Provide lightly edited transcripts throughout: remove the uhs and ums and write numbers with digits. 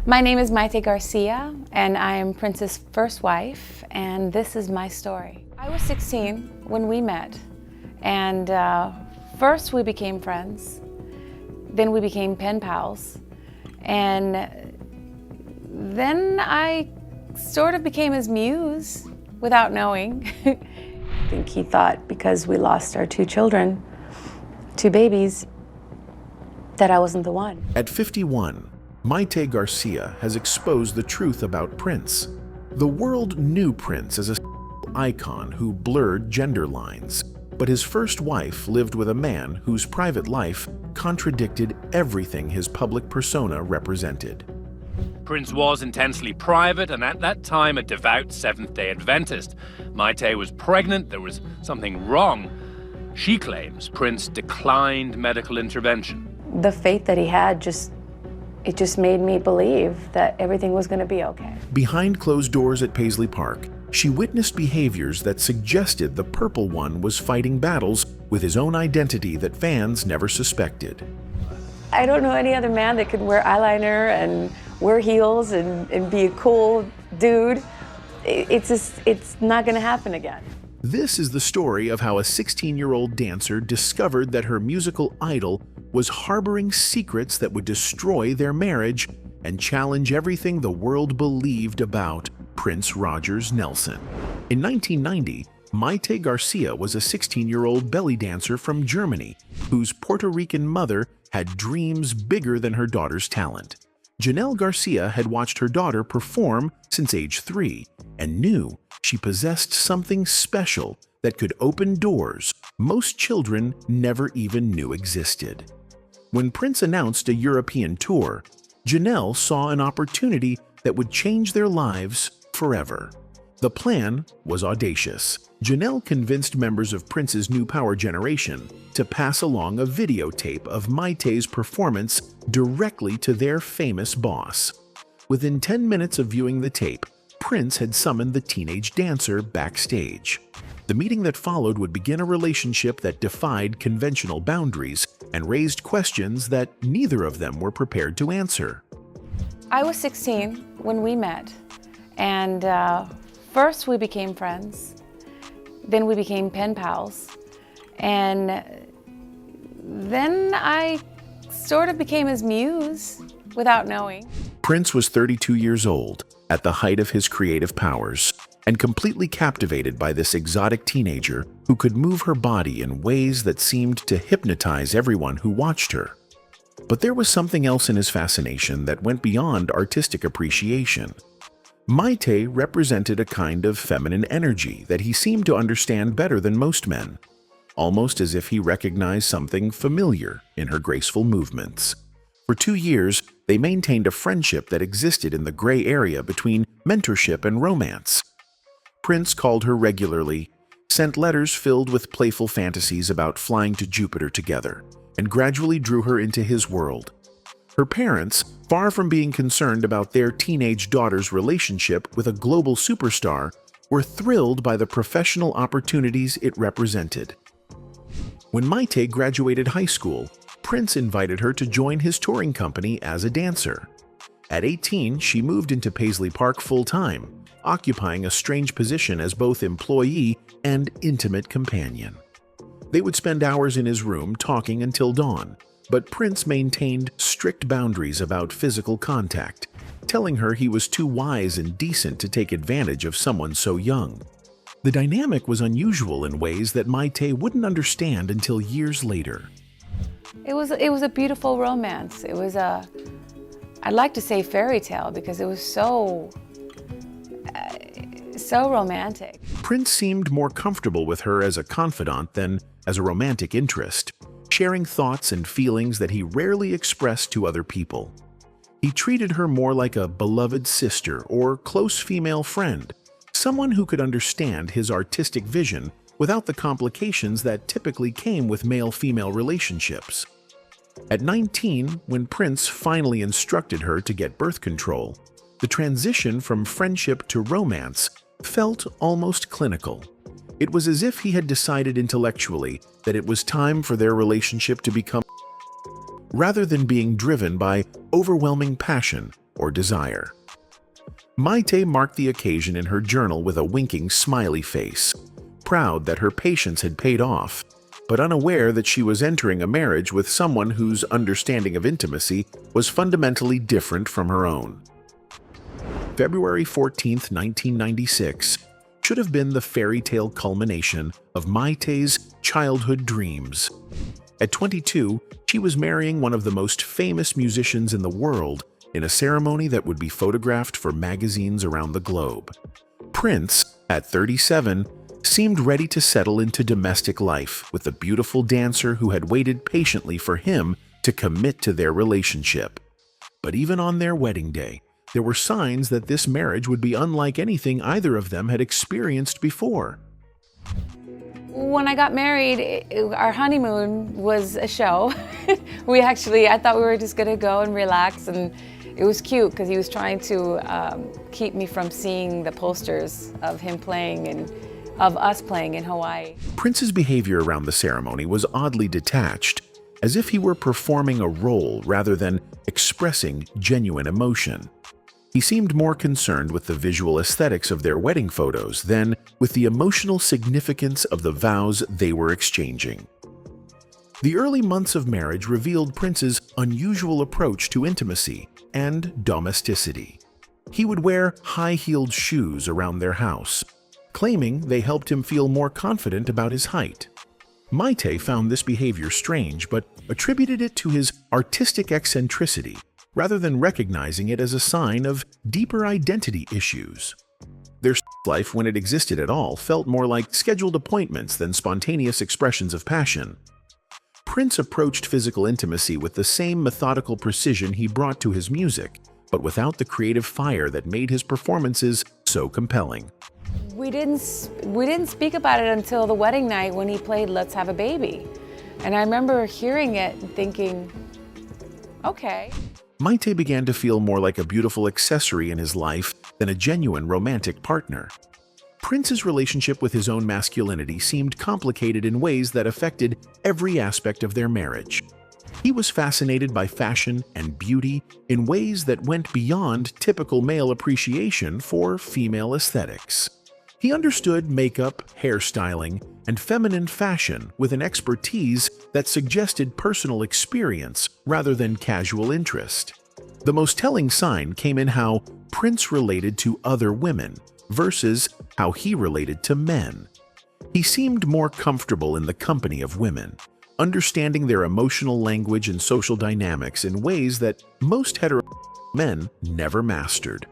My name is Mayte Garcia, and I am Prince's first wife, and this is my story. I was 16 when we met, and first we became friends, then we became pen pals, and then I sort of became his muse without knowing. I think he thought because we lost our two children, two babies, that I wasn't the one. At 51, Mayte Garcia has exposed the truth about Prince. The world knew Prince as a icon who blurred gender lines, but his first wife lived with a man whose private life contradicted everything his public persona represented. Prince was intensely private and at that time a devout Seventh-day Adventist. Mayte was pregnant, there was something wrong. She claims Prince declined medical intervention. The faith that he had it just made me believe that everything was going to be okay. Behind closed doors at Paisley Park, she witnessed behaviors that suggested the Purple One was fighting battles with his own identity that fans never suspected. I don't know any other man that could wear eyeliner and wear heels and be a cool dude. It's not going to happen again. This is the story of how a 16-year-old dancer discovered that her musical idol was harboring secrets that would destroy their marriage and challenge everything the world believed about Prince Rogers Nelson. In 1990, Mayte Garcia was a 16-year-old belly dancer from Germany whose Puerto Rican mother had dreams bigger than her daughter's talent. Janelle Garcia had watched her daughter perform since age 3 and knew she possessed something special that could open doors most children never even knew existed. When Prince announced a European tour, Janelle saw an opportunity that would change their lives forever. The plan was audacious. Janelle convinced members of Prince's new power generation to pass along a videotape of Mayte's performance directly to their famous boss. Within 10 minutes of viewing the tape, Prince had summoned the teenage dancer backstage. The meeting that followed would begin a relationship that defied conventional boundaries and raised questions that neither of them were prepared to answer. I was 16 when we met, and first we became friends, then we became pen pals, and then I sort of became his muse without knowing. Prince was 32 years old, at the height of his creative powers, and completely captivated by this exotic teenager who could move her body in ways that seemed to hypnotize everyone who watched her. But there was something else in his fascination that went beyond artistic appreciation. Mayte represented a kind of feminine energy that he seemed to understand better than most men, almost as if he recognized something familiar in her graceful movements. For 2 years, they maintained a friendship that existed in the gray area between mentorship and romance. Prince called her regularly, sent letters filled with playful fantasies about flying to Jupiter together, and gradually drew her into his world. Her parents, far from being concerned about their teenage daughter's relationship with a global superstar, were thrilled by the professional opportunities it represented. When Mayte graduated high school, Prince invited her to join his touring company as a dancer. At 18, she moved into Paisley Park full-time, occupying a strange position as both employee and intimate companion. They would spend hours in his room talking until dawn, but Prince maintained strict boundaries about physical contact, telling her he was too wise and decent to take advantage of someone so young. The dynamic was unusual in ways that Mayte wouldn't understand until years later. It was a beautiful romance. It was I'd like to say fairy tale because it was so romantic. Prince seemed more comfortable with her as a confidant than as a romantic interest, sharing thoughts and feelings that he rarely expressed to other people. He treated her more like a beloved sister or close female friend, someone who could understand his artistic vision without the complications that typically came with male-female relationships. At 19, when Prince finally instructed her to get birth control, the transition from friendship to romance felt almost clinical. It was as if he had decided intellectually that it was time for their relationship to become, rather than being driven by overwhelming passion or desire. Mayte marked the occasion in her journal with a winking smiley face, proud that her patience had paid off, but unaware that she was entering a marriage with someone whose understanding of intimacy was fundamentally different from her own. February 14, 1996, should have been the fairy tale culmination of Mayte's childhood dreams. At 22, she was marrying one of the most famous musicians in the world in a ceremony that would be photographed for magazines around the globe. Prince, at 37, seemed ready to settle into domestic life with the beautiful dancer who had waited patiently for him to commit to their relationship. But even on their wedding day, there were signs that this marriage would be unlike anything either of them had experienced before. When I got married, our honeymoon was a show. I thought we were just gonna go and relax, and it was cute because he was trying to keep me from seeing the posters of him playing and of us playing in Hawaii. Prince's behavior around the ceremony was oddly detached, as if he were performing a role rather than expressing genuine emotion. He seemed more concerned with the visual aesthetics of their wedding photos than with the emotional significance of the vows they were exchanging. The early months of marriage revealed Prince's unusual approach to intimacy and domesticity. He would wear high-heeled shoes around their house, claiming they helped him feel more confident about his height. Mayte found this behavior strange, but attributed it to his artistic eccentricity, rather than recognizing it as a sign of deeper identity issues. Their life, when it existed at all, felt more like scheduled appointments than spontaneous expressions of passion. Prince approached physical intimacy with the same methodical precision he brought to his music, but without the creative fire that made his performances so compelling. We didn't speak about it until the wedding night when he played Let's Have a Baby. And I remember hearing it and thinking, okay. Mayte began to feel more like a beautiful accessory in his life than a genuine romantic partner. Prince's relationship with his own masculinity seemed complicated in ways that affected every aspect of their marriage. He was fascinated by fashion and beauty in ways that went beyond typical male appreciation for female aesthetics. He understood makeup, hairstyling, and feminine fashion with an expertise that suggested personal experience rather than casual interest. The most telling sign came in how Prince related to other women versus how he related to men. He seemed more comfortable in the company of women, understanding their emotional language and social dynamics in ways that most hetero men never mastered.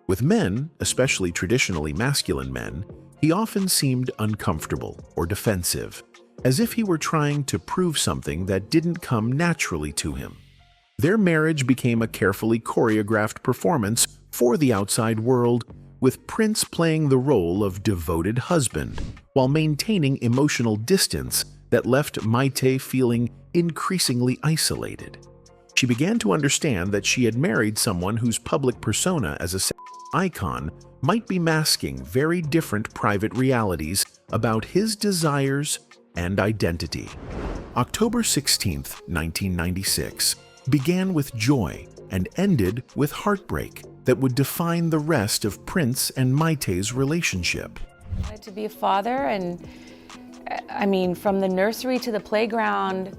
With men, especially traditionally masculine men, he often seemed uncomfortable or defensive, as if he were trying to prove something that didn't come naturally to him. Their marriage became a carefully choreographed performance for the outside world, with Prince playing the role of devoted husband while maintaining emotional distance that left Mayte feeling increasingly isolated. She began to understand that she had married someone whose public persona as a icon might be masking very different private realities about his desires and identity. October 16, 1996, began with joy and ended with heartbreak that would define the rest of Prince and Mayte's relationship. I wanted to be a father, and I mean, from the nursery to the playground,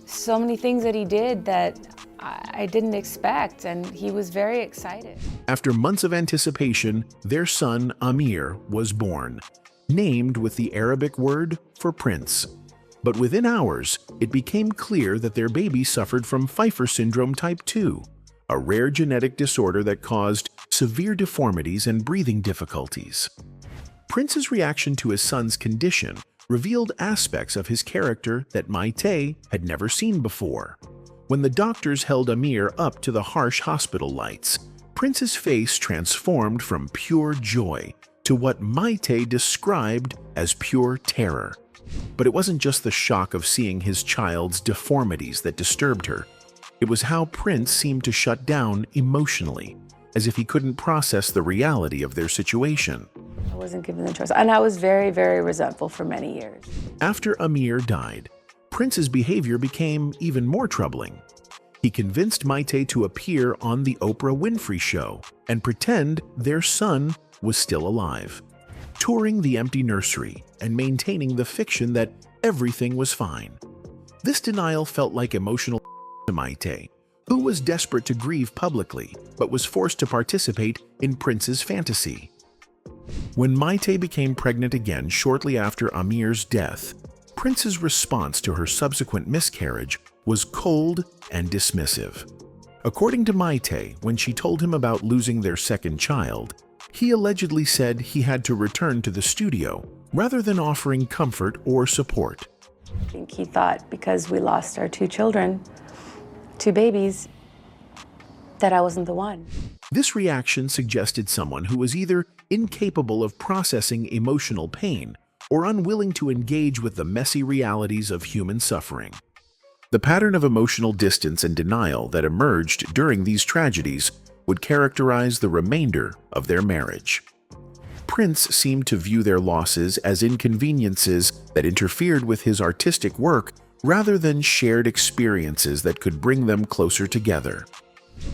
so many things that he did that I didn't expect, and he was very excited. After months of anticipation, their son Amir was born, named with the Arabic word for prince. But within hours, it became clear that their baby suffered from Pfeiffer syndrome type 2, a rare genetic disorder that caused severe deformities and breathing difficulties. Prince's reaction to his son's condition revealed aspects of his character that Mayte had never seen before. When the doctors held Amir up to the harsh hospital lights, Prince's face transformed from pure joy to what Mayte described as pure terror. But it wasn't just the shock of seeing his child's deformities that disturbed her. It was how Prince seemed to shut down emotionally, as if he couldn't process the reality of their situation. I wasn't given the choice, and I was very, very resentful for many years. After Amir died, Prince's behavior became even more troubling. He convinced Mayte to appear on the Oprah Winfrey Show and pretend their son was still alive, touring the empty nursery and maintaining the fiction that everything was fine. This denial felt like emotional to Mayte, who was desperate to grieve publicly but was forced to participate in Prince's fantasy. When Mayte became pregnant again shortly after Amir's death, Prince's response to her subsequent miscarriage was cold and dismissive. According to Mayte, when she told him about losing their second child, he allegedly said he had to return to the studio rather than offering comfort or support. I think he thought because we lost our two children, two babies, that I wasn't the one. This reaction suggested someone who was either incapable of processing emotional pain or unwilling to engage with the messy realities of human suffering. The pattern of emotional distance and denial that emerged during these tragedies would characterize the remainder of their marriage. Prince seemed to view their losses as inconveniences that interfered with his artistic work rather than shared experiences that could bring them closer together.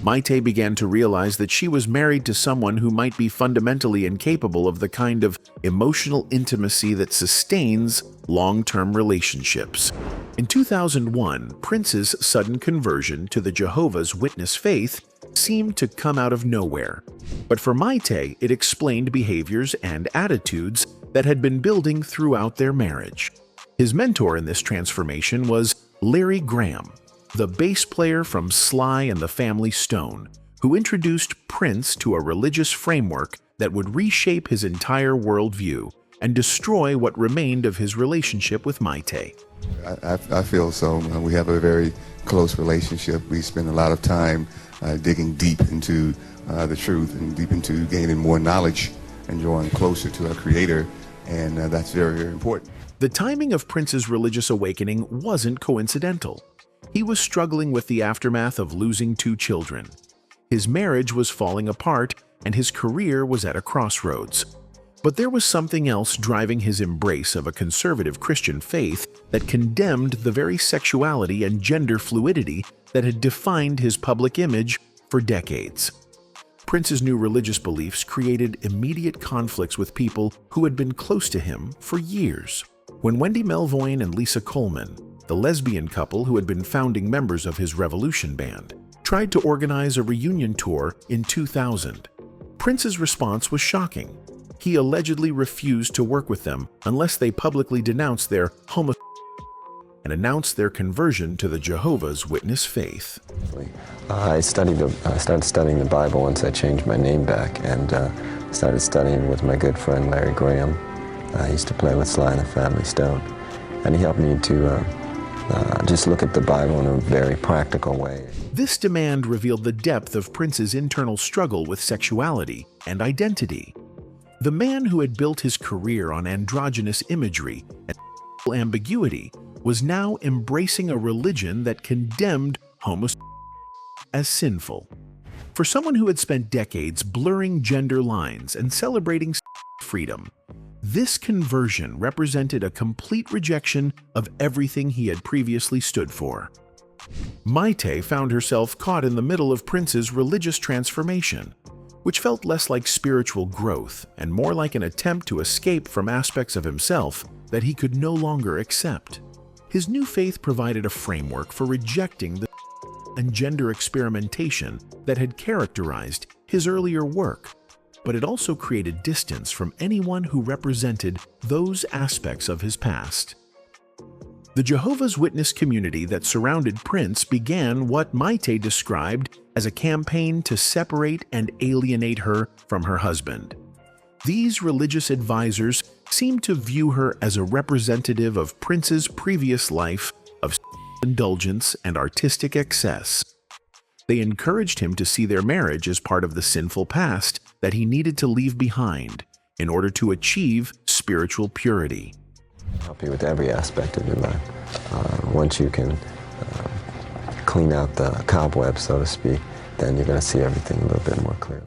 Mayte began to realize that she was married to someone who might be fundamentally incapable of the kind of emotional intimacy that sustains long-term relationships. In 2001, Prince's sudden conversion to the Jehovah's Witness faith seemed to come out of nowhere. But for Mayte, it explained behaviors and attitudes that had been building throughout their marriage. His mentor in this transformation was Larry Graham, the bass player from Sly and the Family Stone, who introduced Prince to a religious framework that would reshape his entire worldview and destroy what remained of his relationship with Mayte. I feel so. We have a very close relationship. We spend a lot of time digging deep into the truth and deep into gaining more knowledge and drawing closer to our Creator, and that's very, very important. The timing of Prince's religious awakening wasn't coincidental. He was struggling with the aftermath of losing two children. His marriage was falling apart and his career was at a crossroads. But there was something else driving his embrace of a conservative Christian faith that condemned the very sexuality and gender fluidity that had defined his public image for decades. Prince's new religious beliefs created immediate conflicts with people who had been close to him for years. When Wendy Melvoin and Lisa Coleman, the lesbian couple who had been founding members of his Revolution band, tried to organize a reunion tour in 2000, Prince's response was shocking. He allegedly refused to work with them unless they publicly denounced their homosexuality and announced their conversion to the Jehovah's Witness faith. I started studying the Bible once I changed my name back, and started studying with my good friend Larry Graham. I used to play with Sly and the Family Stone, and he helped me to just look at the Bible in a very practical way. This demand revealed the depth of Prince's internal struggle with sexuality and identity. The man who had built his career on androgynous imagery and ambiguity was now embracing a religion that condemned homosexuality as sinful. For someone who had spent decades blurring gender lines and celebrating freedom, this conversion represented a complete rejection of everything he had previously stood for. Mayte found herself caught in the middle of Prince's religious transformation, which felt less like spiritual growth and more like an attempt to escape from aspects of himself that he could no longer accept. His new faith provided a framework for rejecting the and gender experimentation that had characterized his earlier work, but it also created distance from anyone who represented those aspects of his past. The Jehovah's Witness community that surrounded Prince began what Mayte described as a campaign to separate and alienate her from her husband. These religious advisors seemed to view her as a representative of Prince's previous life of indulgence and artistic excess. They encouraged him to see their marriage as part of the sinful past that he needed to leave behind in order to achieve spiritual purity. Help you with every aspect of your life. Once you can clean out the cobwebs, so to speak, then you're going to see everything a little bit more clearly.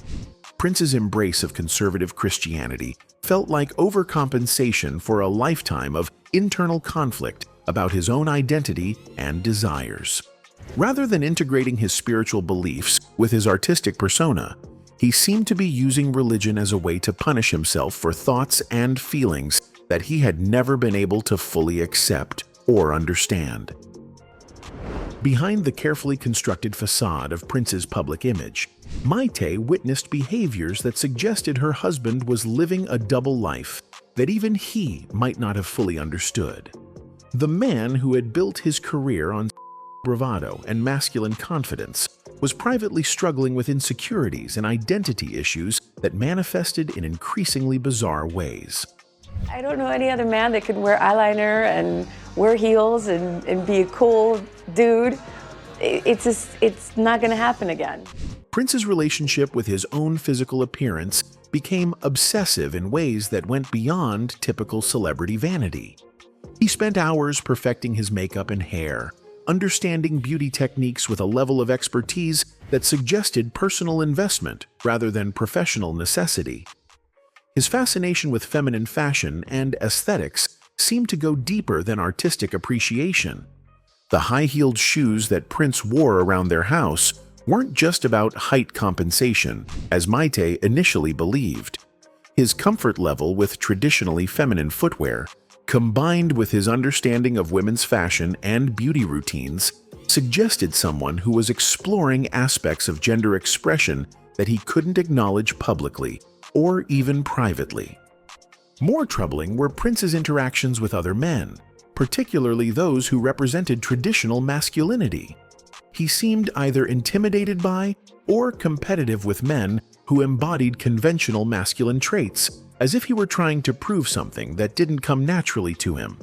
Prince's embrace of conservative Christianity felt like overcompensation for a lifetime of internal conflict about his own identity and desires. Rather than integrating his spiritual beliefs with his artistic persona, he seemed to be using religion as a way to punish himself for thoughts and feelings that he had never been able to fully accept or understand. Behind the carefully constructed facade of Prince's public image, Mayte witnessed behaviors that suggested her husband was living a double life that even he might not have fully understood. The man who had built his career on bravado and masculine confidence was privately struggling with insecurities and identity issues that manifested in increasingly bizarre ways. I don't know any other man that could wear eyeliner and wear heels and be a cool dude. It's not going to happen again. Prince's relationship with his own physical appearance became obsessive in ways that went beyond typical celebrity vanity. He spent hours perfecting his makeup and hair, understanding beauty techniques with a level of expertise that suggested personal investment rather than professional necessity. His fascination with feminine fashion and aesthetics seemed to go deeper than artistic appreciation. The high-heeled shoes that Prince wore around their house weren't just about height compensation, as Mayte initially believed. His comfort level with traditionally feminine footwear, combined with his understanding of women's fashion and beauty routines, suggested someone who was exploring aspects of gender expression that he couldn't acknowledge publicly or even privately. More troubling were Prince's interactions with other men, particularly those who represented traditional masculinity. He seemed either intimidated by or competitive with men who embodied conventional masculine traits, as if he were trying to prove something that didn't come naturally to him.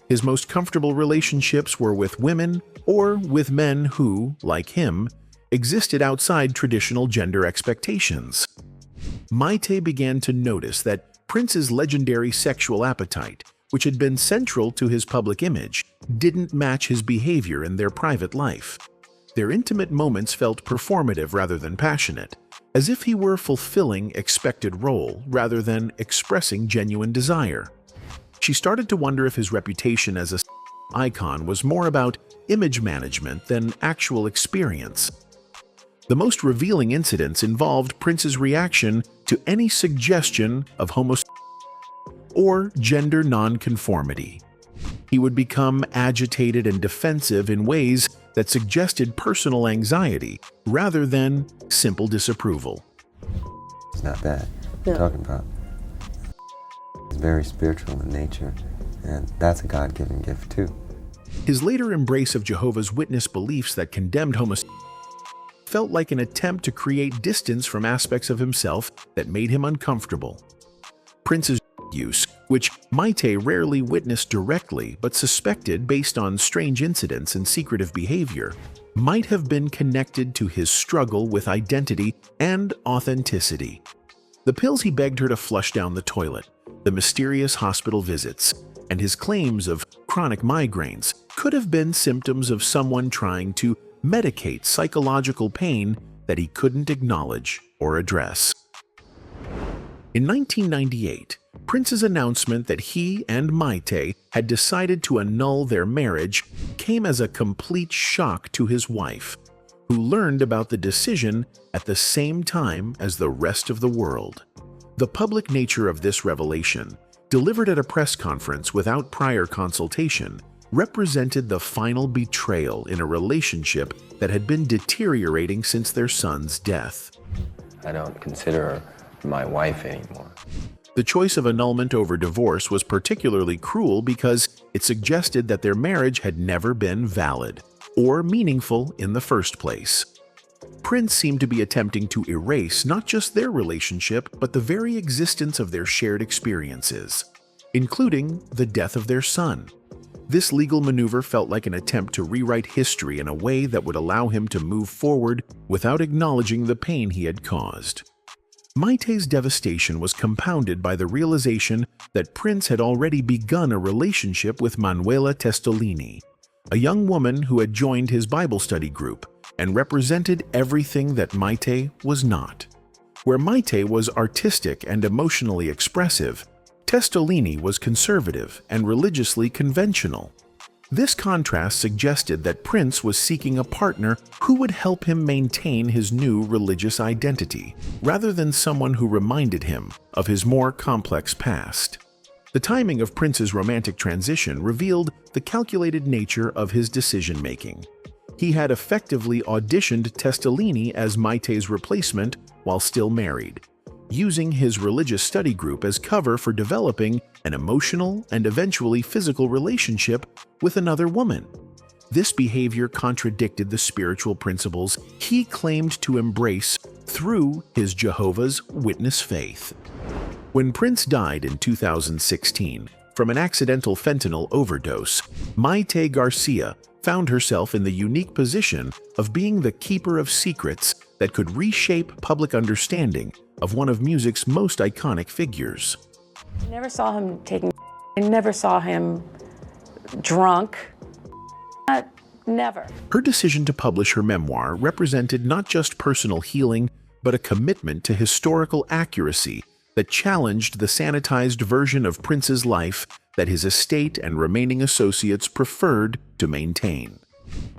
His most comfortable relationships were with women or with men who, like him, existed outside traditional gender expectations. Mayte began to notice that Prince's legendary sexual appetite, which had been central to his public image, didn't match his behavior in their private life. Their intimate moments felt performative rather than passionate, as if he were fulfilling expected role rather than expressing genuine desire. She started to wonder if his reputation as a icon was more about image management than actual experience. The most revealing incidents involved Prince's reaction to any suggestion of homosexuality or gender nonconformity. He would become agitated and defensive in ways that suggested personal anxiety rather than simple disapproval. It's not bad. What I'm talking about. It's very spiritual in nature, and that's a God-given gift too. His later embrace of Jehovah's Witness beliefs that condemned homosexuality felt like an attempt to create distance from aspects of himself that made him uncomfortable. Prince's use, which Mayte rarely witnessed directly but suspected based on strange incidents and secretive behavior, might have been connected to his struggle with identity and authenticity. The pills he begged her to flush down the toilet, the mysterious hospital visits, and his claims of chronic migraines could have been symptoms of someone trying to medicate psychological pain that he couldn't acknowledge or address. In 1998, Prince's announcement that he and Mayte had decided to annul their marriage came as a complete shock to his wife, who learned about the decision at the same time as the rest of the world. The public nature of this revelation, delivered at a press conference without prior consultation, represented the final betrayal in a relationship that had been deteriorating since their son's death. I don't consider her my wife anymore. The choice of annulment over divorce was particularly cruel because it suggested that their marriage had never been valid or meaningful in the first place. Prince seemed to be attempting to erase not just their relationship, but the very existence of their shared experiences, including the death of their son. This legal maneuver felt like an attempt to rewrite history in a way that would allow him to move forward without acknowledging the pain he had caused. Mayte's devastation was compounded by the realization that Prince had already begun a relationship with Manuela Testolini, a young woman who had joined his Bible study group and represented everything that Mayte was not. Where Mayte was artistic and emotionally expressive, Testolini was conservative and religiously conventional. This contrast suggested that Prince was seeking a partner who would help him maintain his new religious identity, rather than someone who reminded him of his more complex past. The timing of Prince's romantic transition revealed the calculated nature of his decision-making. He had effectively auditioned Testolini as Mayte's replacement while still married, using his religious study group as cover for developing an emotional and eventually physical relationship with another woman. This behavior contradicted the spiritual principles he claimed to embrace through his Jehovah's Witness faith. When Prince died in 2016 from an accidental fentanyl overdose, Mayte Garcia found herself in the unique position of being the keeper of secrets that could reshape public understanding of one of music's most iconic figures. I never saw him taking. I never saw him drunk. Never. Her decision to publish her memoir represented not just personal healing, but a commitment to historical accuracy that challenged the sanitized version of Prince's life that his estate and remaining associates preferred to maintain.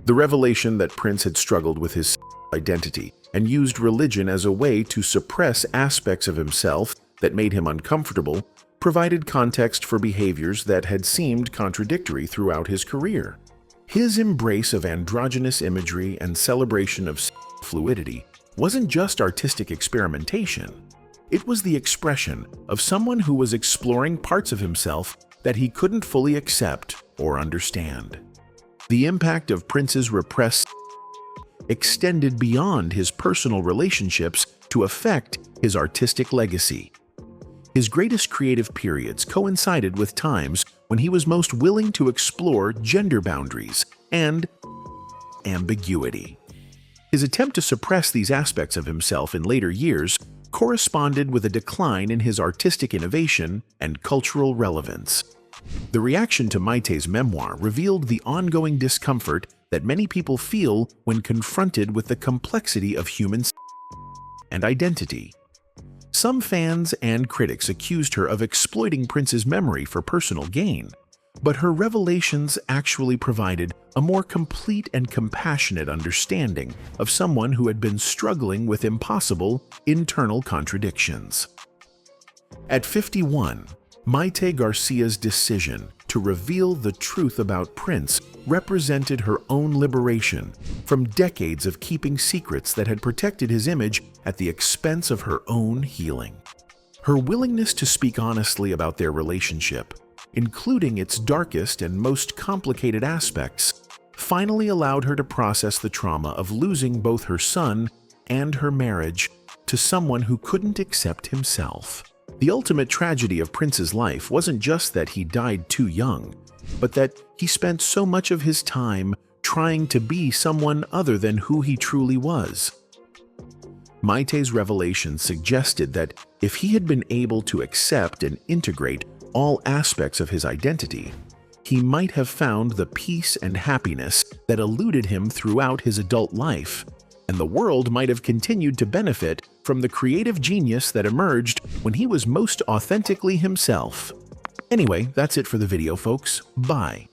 The revelation that Prince had struggled with his identity and used religion as a way to suppress aspects of himself that made him uncomfortable provided context for behaviors that had seemed contradictory throughout his career. His embrace of androgynous imagery and celebration of fluidity wasn't just artistic experimentation. It was the expression of someone who was exploring parts of himself that he couldn't fully accept or understand. The impact of Prince's repressed extended beyond his personal relationships to affect his artistic legacy. His greatest creative periods coincided with times when he was most willing to explore gender boundaries and ambiguity. His attempt to suppress these aspects of himself in later years corresponded with a decline in his artistic innovation and cultural relevance. The reaction to Mayte's memoir revealed the ongoing discomfort that many people feel when confronted with the complexity of human and identity. Some fans and critics accused her of exploiting Prince's memory for personal gain, but her revelations actually provided a more complete and compassionate understanding of someone who had been struggling with impossible internal contradictions. At 51, Mayte Garcia's decision to reveal the truth about Prince represented her own liberation from decades of keeping secrets that had protected his image at the expense of her own healing. Her willingness to speak honestly about their relationship, including its darkest and most complicated aspects, finally allowed her to process the trauma of losing both her son and her marriage to someone who couldn't accept himself. The ultimate tragedy of Prince's life wasn't just that he died too young, but that he spent so much of his time trying to be someone other than who he truly was. Mayte's revelation suggested that if he had been able to accept and integrate all aspects of his identity, he might have found the peace and happiness that eluded him throughout his adult life, and the world might have continued to benefit from the creative genius that emerged when he was most authentically himself. Anyway, that's it for the video, folks. Bye.